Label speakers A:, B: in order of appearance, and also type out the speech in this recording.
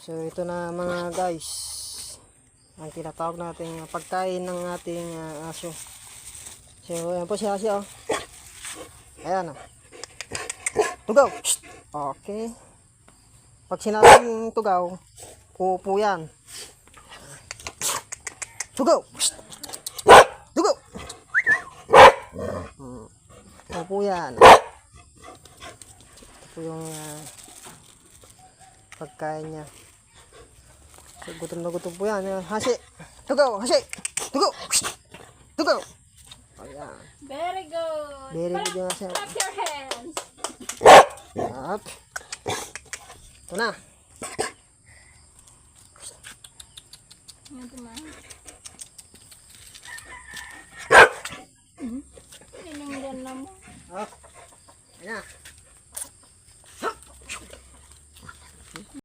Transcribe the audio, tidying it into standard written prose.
A: So ito na mga guys, ang tinatawag nating pagkain ng ating aso. So ayan po siya oh. Ayan oh. Tugaw. Okay. Pag sinabing tugaw, uupo yan. Tugaw. Tugaw. Uupo yan. Ito po yung pagkain niya. So, gutom na gutom po yan. Hasi. Tugaw. Hasi. Tugaw. Tugaw. Ayan.
B: Very good.
A: Very good yung hasi.
B: Clap your hands.
A: Up. Ito na.
B: Ano ito, ma?